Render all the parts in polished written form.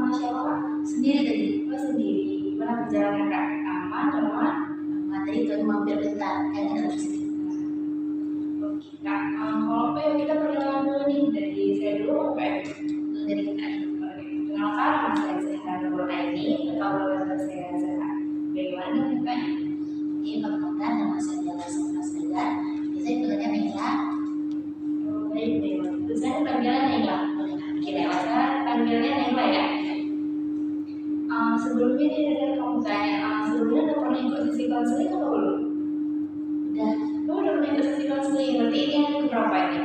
sama siapa Kak? Sendiri tadi. Oh sendiri. Gimana perjalanan Kak? Aman, nyaman? Tadi itu mampir bentar, kayaknya ada sedikit. Oke Kak, kalau apa ya kita perkenalan dulu nih dari saya dulu apa ya? Dari kita. Oke, kenalkan nama saya Zahra Nurul Aini, atau nama saya Zahra. Bagaimana nih Kak? Ini perkenalkan nama saya Diana Sofra Segar. Biasanya dipanggilnya Nela. Baik, baik. Terus saya panggilan Nela. Oke, saya panggilnya Nela ya. Sebelumnya nih dari kamu tanya, sebelumnya udah pernah ikut sesi konseling atau belum? Udah. Oh, udah pernah ikut sesi konseling, berarti ini yang keberapa ini?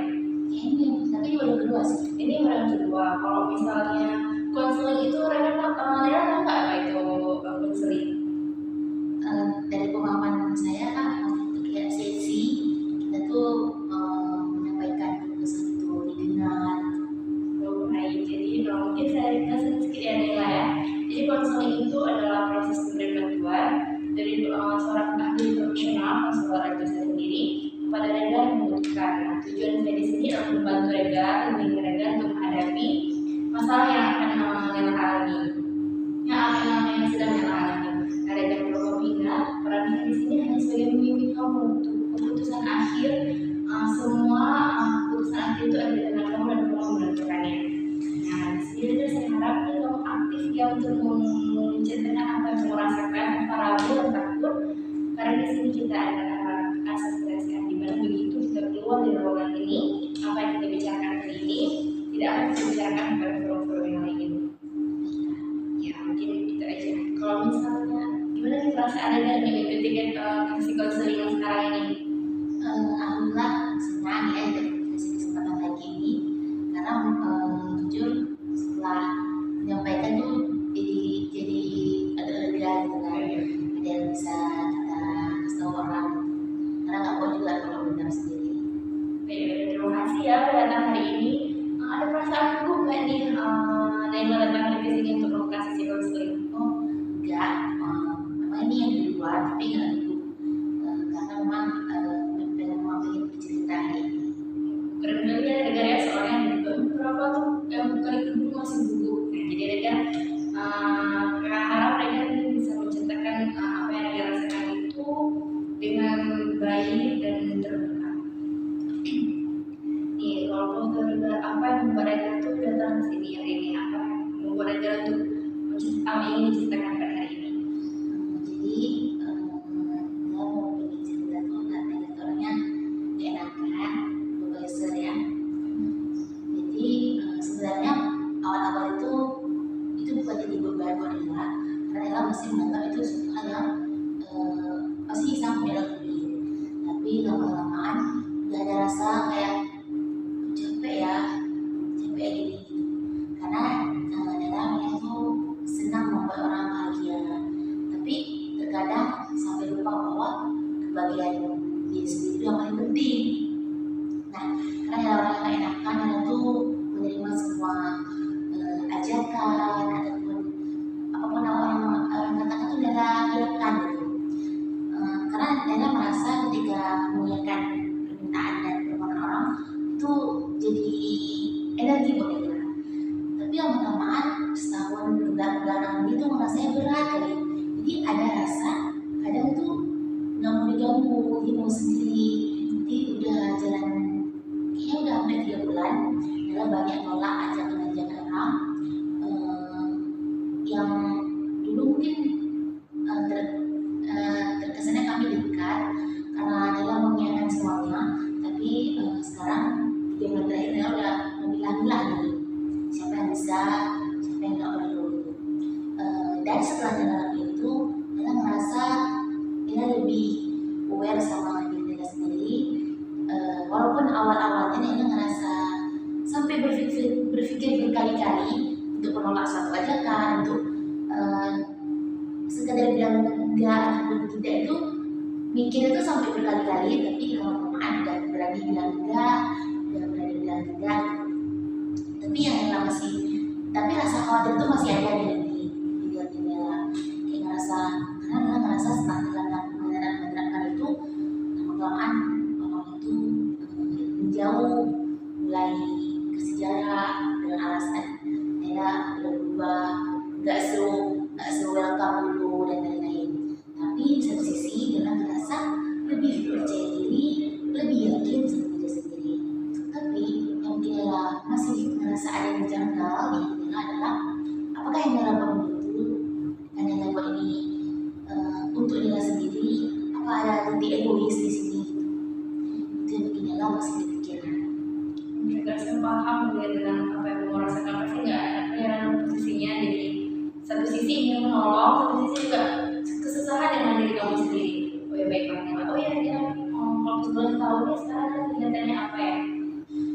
Ini, tapi baru kedua sih. Ini baru kedua. Kalau misalnya konseling itu Nela tahu nggak apa itu konseling? Dari pengalaman saya kan waktu kayak sesi kita tuh menyampaikan pesan itu didengar. Oh, baik. Jadi mungkin saya kasih sedikit ya Nela ya. Jadi konseling itu adalah proses pemberian bantuan dari seorang ahli profesional konselor itu sendiri kepada Rega yang membutuhkan. Nah, tujuan saya di sini adalah membantu Rega, membimbing Rega untuk menghadapi masalah yang akan Nela alami, yang sedang Nela alami. Nah, Rega perlu ingat peran kita di sini hanya sebagai pemimpin kamu untuk keputusan akhir. Semua keputusan akhir itu ada di tangan kamu dan kamu menentukannya. Nah, di sini saya harap kamu aktif ya untuk menceritakan apa yang kamu rasakan tanpa ragu dan takut, karena di sini kita ada asas kerahasiaan di mana begitu kita keluar dari ruangan ini, apa yang kita bicarakan hari ini tidak akan kita bicarakan pada forum-forum yang lain. Ya mungkin itu aja. Kalau misalnya gimana nih perasaan Anda nih mengikuti sesi konseling yang sekarang ini? Alhamdulillah senang ya dikasih kesempatan lagi ini karena jujur setelah menyampaikan tuh jadi ada lega gitu kan, ada yang bisa kita kasih tahu orang karena nggak mau juga kalau benar sendiri. Baik, terima kasih ya udah datang hari ini. Ada perasaan gugup nggak nih Nela datang hari ke sini untuk melakukan sesi konseling? Oh enggak, memang ini yang di luar tapi nggak gitu karena memang ingin bercerita hari ini. Keren banget ya Rega ya, soalnya beberapa tuh yang kali kedua masih gugup. Nah, jadi Rega harap Rega ini bisa menceritakan apa yang Rega rasakan itu dengan baik dan terbuka. Nih, kalau mau tahu apa yang membuat Rega tuh datang ke sini hari ini, apa yang membuat Rega untuk ingin diceritakan pada hari ini? Jadi dia mau pergi cerita tuh karena dia orangnya enakan, profesor ya. Jadi sebenarnya awal-awal itu bukan jadi beban buat Ella, karena Ella masih menganggap itu suatu hal yang pasti sangat beda diri. Tapi lama-lamaan udah ada rasa kayak capek gini gitu. Karena Ella itu senang membuat orang bahagia, tapi terkadang sampai lupa bahwa kebahagiaan diri sendiri itu yang paling penting. Nah, karena orang yang enakan ada tuh menerima semua ajakan ataupun apapun orang katakan itu Nela lakukan gitu. Karena Nela merasa ketika mengiyakan permintaan dan permohonan orang itu jadi energi buat Nela. Tapi lama-lamaan setahun belakangan ini tuh merasanya berat kali. Jadi ada rasa kadang tuh nggak mau diganggu, dia mau sendiri. Nanti udah jalan kayaknya udah hampir 3 bulan, Nela banyak nolak ajakan-ajakan orang yang dulu mungkin terkesannya kami dekat karena Nela mengiyakan semuanya, tapi sekarang 3 bulan terakhir Nela udah memilah-milah nih siapa yang bisa, siapa yang nggak perlu. Dan setelah Nela itu, Nela merasa Nela lebih aware sama diri Nela sendiri. Walaupun awal-awalnya Nela ngerasa sampai berpikir berkali-kali untuk menolak suatu ajakan, untuk sekedar bilang enggak ataupun tidak itu mikir itu sampai berkali-kali, tapi lama-lama udah berani bilang enggak, udah berani bilang tidak. Tapi tapi rasa khawatir itu masih ada di hati Nela. Kayak ngerasa, karena Nela ngerasa setelah Nela menerapkan itu, lama-kelamaan orang itu menjauh, mulai kasih jarak dengan alasan Nela udah berubah, merasa ada yang janggal di adalah apakah yang Nela bangun itu dan yang Nela buat ini untuk Nela sendiri, apa ada titik egois di sini gitu. Itu yang bikin Nela masih berpikiran. Juga saya paham dengan apa yang mau rasakan, pasti nggak enak ya posisinya. Jadi satu sisi ingin menolong, satu sisi juga kesusahan dengan diri kamu sendiri. Oh ya baiklah, oh ya kalau boleh tahu nih sekarang kegiatannya apa ya?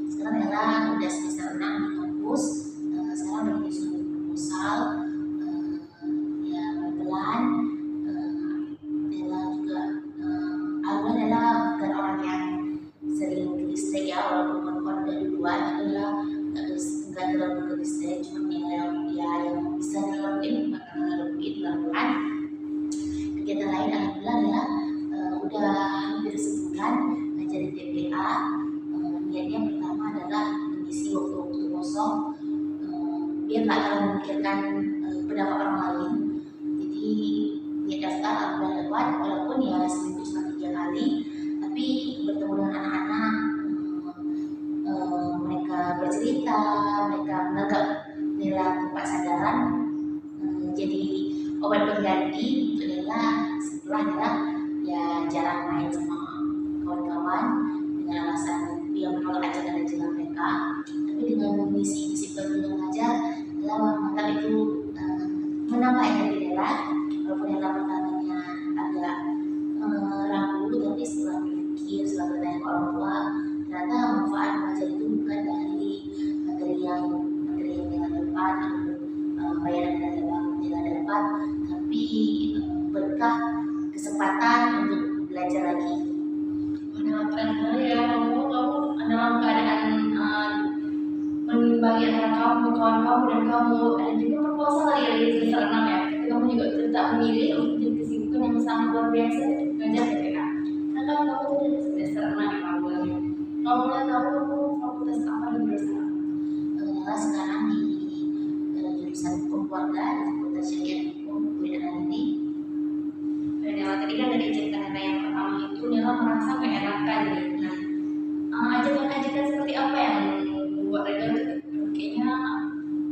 Sekarang Nela udah semester 6 di kampus, sekarang lagi disuruh proposal, ya pelan-pelan. Nela juga, alhamdulillah Nela bukan orang yang sering ke listrik ya, walaupun kawan-kawan udah duluan, adalah nggak terlalu ke listrik, cuma yang bisa Nela lakuin bakal Nela lakuin pelan-pelan. Kegiatan lain alhamdulillah Nela udah hampir sebulan ngajar di TPA. Niatnya pertama adalah mengisi waktu-waktu kosong, biar nggak terlalu memikirkan pendapat orang lain. Jadi niat daftar alhamdulillah lewat, walaupun ya seminggu cuma 3 kali, tapi bertemu dengan anak-anak, mereka bercerita, mereka menganggap Nela tempat sadaran, jadi obat pengganti untuk Nela setelah Nela ya jarang main sama kawan-kawan dengan alasan dia menolak ajaran-ajaran mereka. Tapi dengan mengisi belajar mengajar, Nela menganggap itu menambah energi Nela, walaupun Nela pertamanya agak ragu, tapi setelah berpikir, setelah bertanya ke orang tua, ternyata manfaat mengajar itu bukan dari materi yang Nela dapat atau bayaran Nela dapat, tapi berkah kesempatan untuk belajar lagi. Nah, keren sekali ya, kamu dalam keadaan mengimbangi antara kamu, kawan kamu dan kamu, dan juga proposal ya di semester 6 ya. Tapi kamu juga tetap memilih untuk jadi kesibukan yang sangat luar biasa yaitu mengajar TPA. Nah, kan kamu tadi di semester 6 ya kamu bilang. Kamu boleh tahu kamu fakultas apa di jurusan? Nela sekarang di jurusan hukum keluarga di Fakultas Syariat Hukum UIN ini. Dan Nela tadi kan dari cerita Nela yang pertama itu Nela merasa keenakan nih. Nah, ajakan-ajakan seperti apa yang membuat Nela tuh kayaknya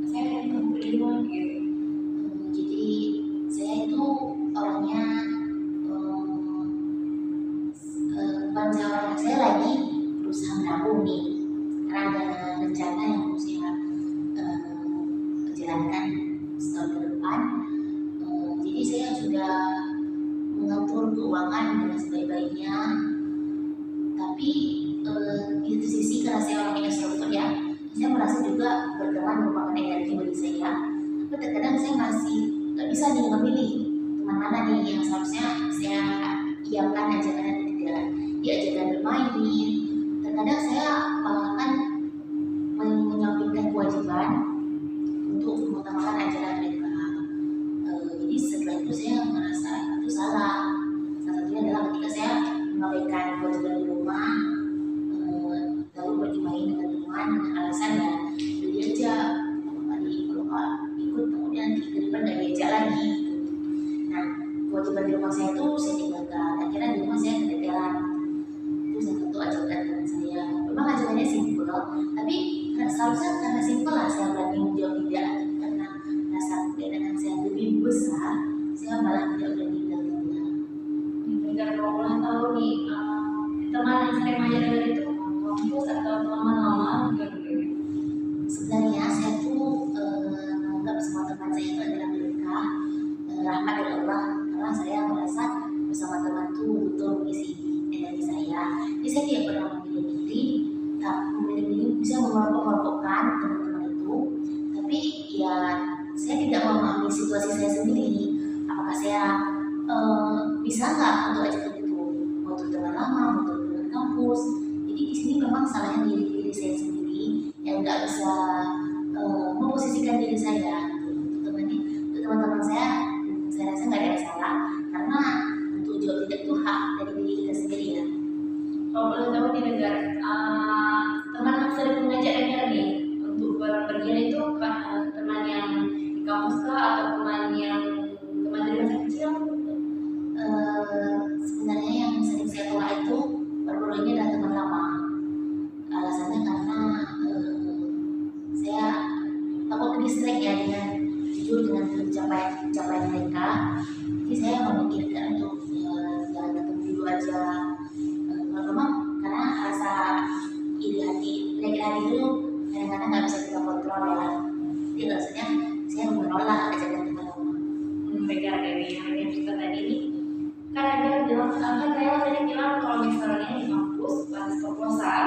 saya ingin berlima gitu. Jadi saya itu orangnya saya lagi berusaha menabung nih, karena ada rencana yang mau saya jalankan setahun ke depan. Jadi saya sudah mengatur keuangan dengan sebaik-baiknya, tapi di satu sisi karena saya orangnya extrovert ya, saya merasa juga berteman merupakan energi bagi saya. Tapi terkadang saya masih nggak bisa nih memilih teman mana nih yang seharusnya saya iakan ajakan atau tidak. Diajarkan bermain, terkadang saya bahkan menyampingkan kewajiban untuk mengutamakan ajaran mereka. Jadi setelah itu saya merasa itu salah. Salah satunya adalah ketika saya mengabaikan kewajiban di rumah, lalu pergi main dengan teman dengan alasan ya udah diajak kalau nggak ikut kemudian nanti ke depan nggak diajak lagi. Nah, kewajiban di rumah saya itu saya tinggalkan. Akhirnya di rumah saya keteteran. Itu salah satu ajakan teman saya. Memang ajakannya simpel, tapi seharusnya karena simpel lah saya berani menjawab tidak. Karena rasa kebenaran saya lebih besar, saya malah tidak berani bilang tidak. Dan kalau boleh tahu nih, teman yang sering mengajar itu kampus atau teman lama gitu. Sebenarnya saya tuh menganggap semua teman saya itu adalah berkah, rahmat dari Allah, karena saya merasa bersama teman tuh betul mengisi energi saya. Jadi saya tidak pernah memilih diri, bisa merobohkan teman-teman itu, tapi ya saya tidak memahami situasi saya sendiri. Apakah saya bisa nggak untuk ajakan itu, mau itu teman lama, mau itu teman kampus. Jadi di sini memang salahnya diri saya sendiri yang nggak bisa memposisikan diri saya. Untuk teman-teman saya rasa nggak ada salah, karena untuk jawab tidak itu hak dari diri kita sendiri ya. Kalau boleh tahu di negara teman yang sering mengajak Nela nih untuk berpergian itu teman yang di kampus kah atau teman dari masa kecil? Sebenarnya yang sering saya tolak itu baru-baru ini adalah teman lama. Alasannya karena saya pencapaian mereka. Jadi saya memikirkan untuk jangan ketemu dulu aja. Kalau memang karena rasa iri hati itu kadang-kadang nggak bisa kita kontrol ya. Jadi rasanya saya menolak ajakan teman-teman. Mereka dari yang kita tadi ini karena dia bilang kan saya tadi bilang kalau misalnya di kampus pas proposal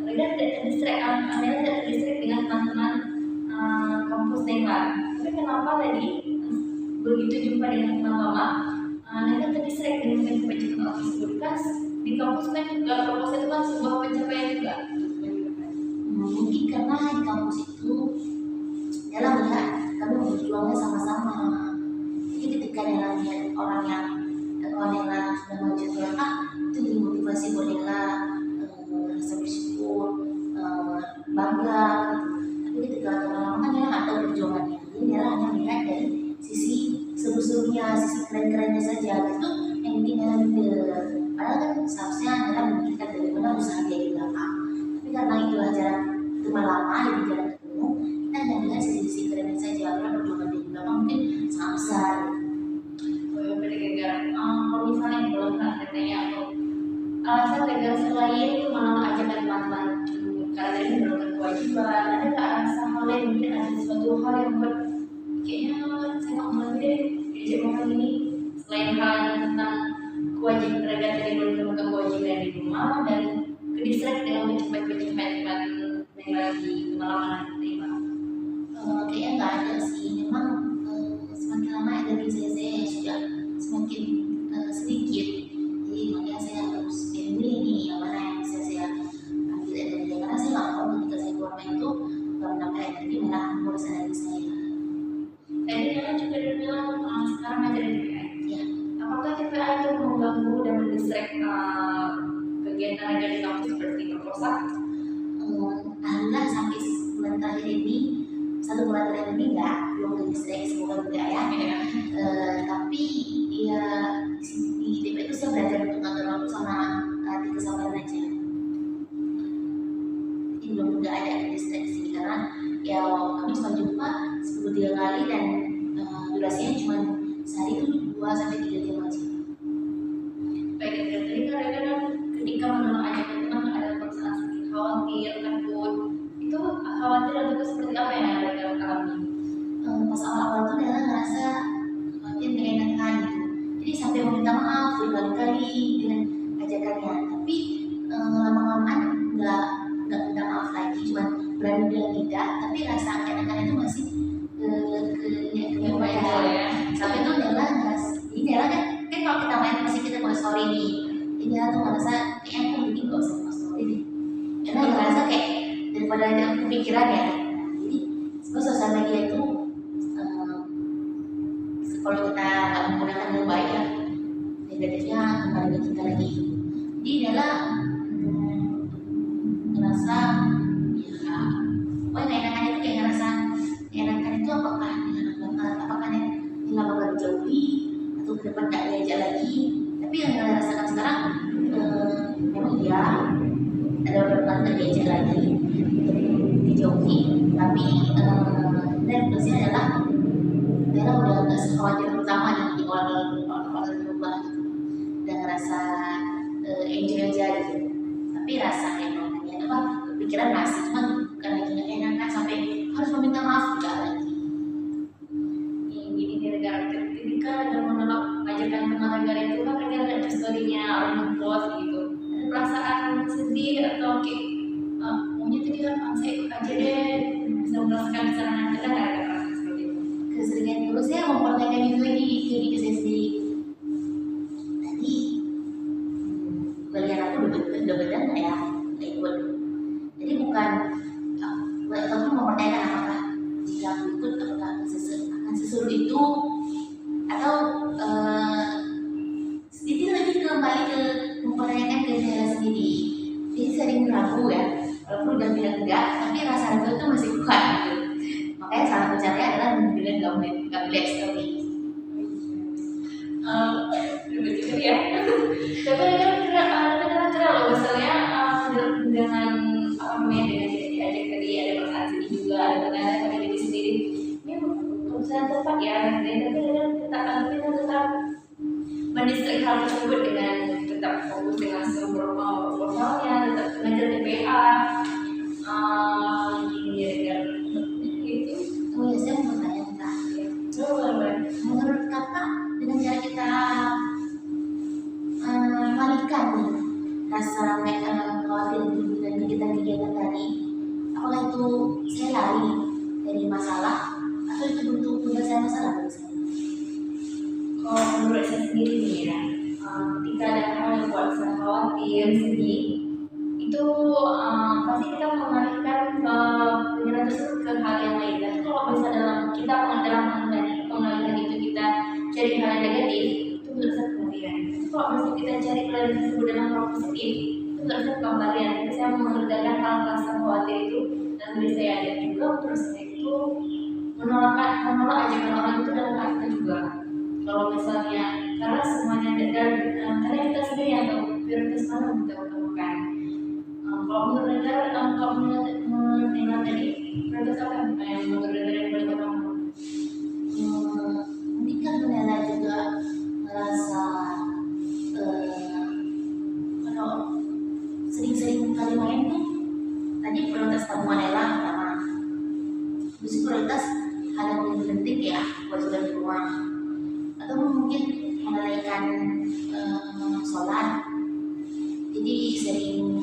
Anda tidak terdistract dengan teman-teman kampus Nela. Tapi kenapa tadi begitu jumpa dengan teman lama Anda terdistract dengan pencapaian tersebut? Kan di kampus kan juga proposal itu kan sebuah pencapaian juga. Mungkin karena di kampus itu dalam melihat kami berjuangnya sama-sama. Jadi ketika Nela melihat orang yang Nela sudah maju ke langkah, itu jadi motivasi buat Nela rasa bersyukur, bangga. Tapi ketika lama-lama kan Nela nggak tahu perjuangannya. Jadi Nela hanya melihat dari sisi seru-serunya, sisi keren-kerennya saja. Itu yang bikin Nela minder. Padahal kan seharusnya Nela memikirkan bagaimana usaha dia di belakang. Tapi karena itulah jalan teman lama, jadi jalan ketemu, kita hanya melihat sisi-sisi kerennya saja. Karena perjuangan dia di belakang mungkin sangat besar. Kalau misalnya belum pernah tanya atau alasan gagal selain menolak ajakan teman-teman karena tadi belum berkewajiban, ada nggak rasa hal lain mungkin ada sesuatu hal yang buat kayaknya saya nggak mau lagi deh diajak makan ini selain hal tentang kewajiban mereka tadi belum menemukan kewajiban di rumah dan kedistract dengan pencapaian yang lagi kemalaman terima. Kayaknya nggak ada sih. Memang semakin lama energi saya sudah semakin sedikit. Jadi makanya saya harus pilih nih yang mana yang bisa saya ambil energi. Karena saya nggak mau ketika saya keluar itu nggak mendapat energi, malah mengurus energi saya. Tadi kan juga dibilang sekarang aja di TPI. Ya. Apakah TPI itu mengganggu dan mendistract kegiatan aja di kampus seperti proposal? Alhamdulillah sampai bulan terakhir ini, 1 bulan terakhir ini belum terdistract, semoga enggak ya. Tapi ya di TPI itu saya belajar untuk ngatur waktu sama hati kesabaran aja. Jadi belum ada distraksi karena ya kami cuma jumpa 3 kali dan durasinya cuma sehari itu 2-3 jam aja. Baik, jadi kadang-kadang ketika menolak ajakan teman ada perasaan sedikit khawatir, takut. Itu khawatir atau seperti apa yang Anda alami? Pas awal-awal tuh Nela ngerasa khawatir gak enakan gitu. Jadi sampai meminta maaf berkali-kali dengan ajakannya. Tapi lama-lamaan nggak minta maaf lagi, cuma berani bilang tidak. Tapi rasa enakan itu masih ya. Sampai tuh Nela ngerasa, jadi Nela kan kalau kita main pasti kita buat story nih. Jadi Nela tuh ngerasa kayaknya aku ini nggak usah buat story deh. Nela ngerasa kayak daripada ada kepikiran ya. Jadi sosial media itu kalau kita nggak menggunakan dengan baik ya negatifnya kembali ke kita lagi. Jadi Nela ngerasa ya nggak enakan itu kayak ngerasa enakan itu apakah Nela bakal dijauhi atau ke depan nggak diajak lagi. Tapi yang Nela rasakan sekarang memang iya ada beberapa kali diajak lagi dijauhi, tapi dan plusnya adalah Nela udah nggak sekhawatir pertama di awal berubah gitu, udah ngerasa enjoy aja gitu. Tapi rasanya pikiran masih cuma bukan lagi nggak enakan sampai harus meminta maaf juga lagi. Gini gara-gara ketika dan menolak ajakan teman negara itu kan mereka ada historinya orang membuat gitu. Ada perasaan sedih atau kayak maunya tadi kan saya ikut aja deh bisa merasakan kesalahan kita nggak ada perasaan seperti itu. Keseringan dulu saya mempertanyakan itu lagi ke saya sendiri. Tadi bagian aku udah benar nggak ya nggak ikut. Jadi bukan kamu mempertanyakan apakah jika aku ikut apakah akan sesuruh itu atau sedikit lagi kembali ke mempertanyakan ke diri sendiri. Jadi sering ragu ya, walaupun udah bilang enggak, tapi rasa ragu itu masih kuat gitu. Makanya salah caranya adalah bilang nggak boleh story. Begitu ya. Tapi kadang-kadang loh misalnya dengan apa namanya dengan diajak tadi ada perasaan sedih juga ada kadang-kadang pada diri sendiri ini keputusan tepat ya, tapi tetap mendistrik hal tersebut dengan tetap fokus dengan sumber proposalnya, tetap mengajar TPA, gitu. Oh ya, saya mau bertanya Kak. Menurut Kakak dengan cara kita mengalihkan nih rasa khawatir dengan kegiatan-kegiatan tadi, apakah itu saya lari dari masalah atau itu bentuk penyelesaian masalah bagi saya? Kalau menurut saya sendiri nih ya, ketika ada hal yang buat saya khawatir, sedih, itu pasti kita mengalihkan pikiran tersebut ke hal yang lain. Dan kalau misalnya dalam kita pengalihan itu kita cari hal yang negatif, itu menurut saya kematian. Tapi kalau misalnya kita cari pelajaran tersebut dalam hal positif, itu menurut saya kembalian. Jadi saya mengerjakan hal rasa khawatir itu dan diri saya, dan juga menurut saya itu menolak ajakan orang itu dalam hati juga. Kalau misalnya karena semuanya karena kita sendiri yang tahu prioritas mana yang kita utamakan. Kalau menurut Nela tadi prioritas apa yang menurut Nela yang paling utama? Mungkin kan Nela juga merasa kalau sering-sering kali main tuh tadi prioritas tabungan Nela pertama, terus prioritas hal yang lebih penting ya kewajiban di rumah, atau mungkin menaikkan sholat, jadi sering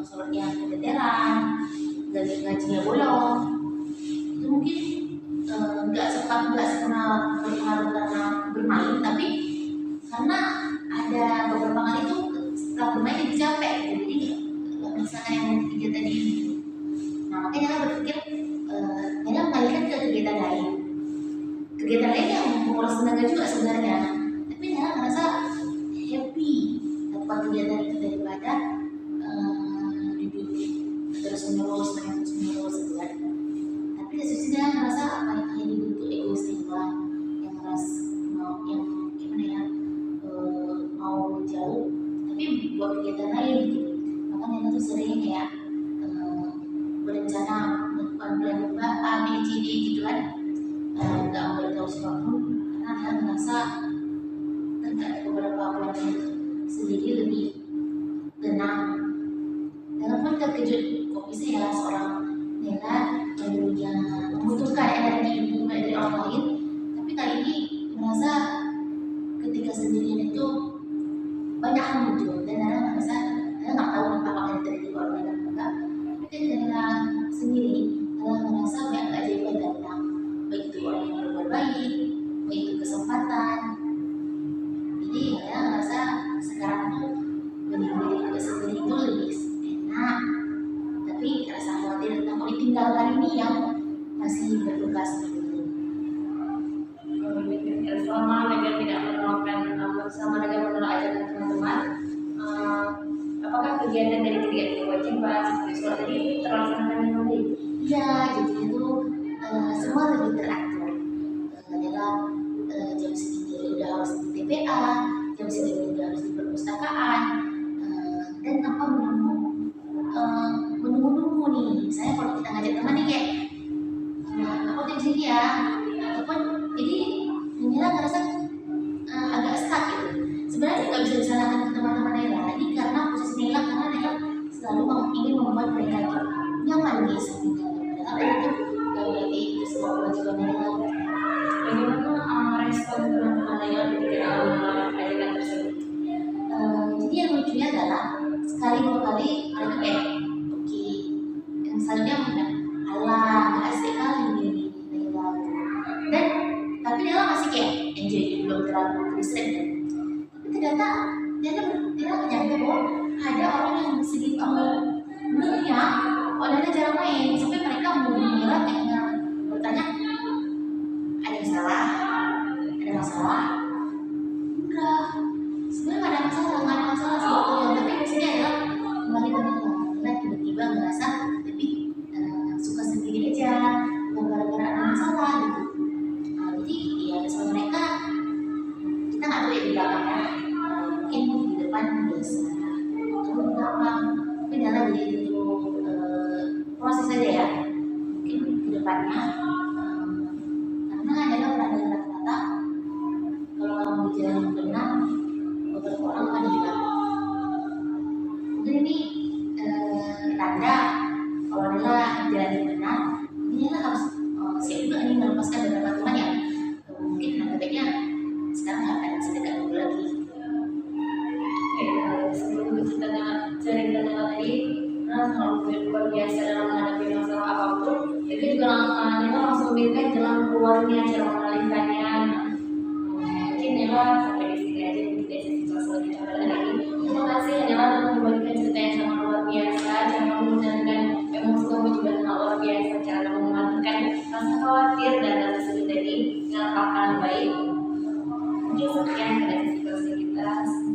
sholatnya keteteran, gajinya bolong, itu mungkin nggak sempurna berpengaruh karena bermain, tapi karena ada beberapa kali itu setelah bermain jadi capek, jadi nggak merasakan yang kegiatan tadi. Nah makanya kita berpikir kita mengalihkan ke kegiatan lain yang menguras tenaga juga sebenarnya, tapi Nela merasa happy dapat kegiatan itu daripada duduk terus menerus gitu kan. Tapi di sisi Nela merasa apa ini bentuk egois doang, yang merasa yang gimana ya, mau jauh tapi buat kegiatan lain gitu. Makanya Nela tuh sering kayak berencana melakukan plan A, B, C, D gitu kan, nggak memberitahu siapapun karena Nela merasa terkait beberapa bulan sendiri lebih tenang. Nela pun terkejut kok bisa ya seorang Nela yang membutuhkan energi dukungan dari orang lain, tapi kali ini merasa ketika sendirian itu banyak hal muncul, dan Nela merasa Nela nggak tahu apakah yang terjadi di orang lain atau enggak, tapi ketika Nela sendiri Nela merasa banyak keajaiban datang, baik itu orang yang berbuat baik, baik itu kesempatan. Jadi Nela merasa sekarang tuh berdiri sendiri itu lebih enak, tapi rasa khawatir tentang ditinggalkan ini yang masih berduka seperti itu. Selama negara tidak menolak ajakan teman-teman, apakah kegiatan dari kegiatan kewajiban seperti sholat tadi terlaksana dengan baik? Iya, jadi itu semua lebih teratur. Adalah jam segini udah harus di TPA, jam segini udah harus di perpustakaan, dan tanpa menunggu nih. Saya kalau kita ngajak teman nih kayak aku jam segini ya, ataupun jadi Nela ngerasa agak stuck gitu. Sebenarnya nggak bisa disalahkan ke teman-teman Nela ini karena posisi Nela, karena Nela selalu ingin membuat mereka itu nyaman di samping Nela. Padahal itu nggak berarti itu semua kewajiban Nela. Bagaimana respon teman-teman Nela ketika ajakan tersebut? Jadi yang lucunya adalah sekali dua kali mereka kayak oke, yang selanjutnya bilang alah nggak asik kali ini Nela, dan tapi Nela masih kayak enjoy, belum terlalu distract. Tapi ternyata Nela menyadari bahwa ada orang yang segitu menurutnya kok Nela jarang main, sampai mereka mau Nela kayak bertanya ada masalah enggak, sebenarnya nggak ada masalah sebetulnya, tapi maksudnya adalah kembali ke Nela tiba-tiba merasa lebih suka sendiri aja, bukan gara-gara ada masalah gitu. Jadi ya sama mereka kita nggak tahu ya di belakang ya, mungkin di depan biasa atau di belakang, tapi Nela jadi itu proses aja ya. Kita juga Nela langsung memikirkan jalan keluarnya, cara mengalihkannya. Mungkin Nela sampai di sini aja untuk sesi kelas selanjutnya pada hari ini. Terima kasih Nela telah membagikan cerita yang sangat luar biasa, cara menggunakan emosi kamu juga sangat luar biasa, cara mematikan rasa khawatir dan rasa sedih tadi dengan hal-hal baik. Mungkin sekian pada sesi kelas kita.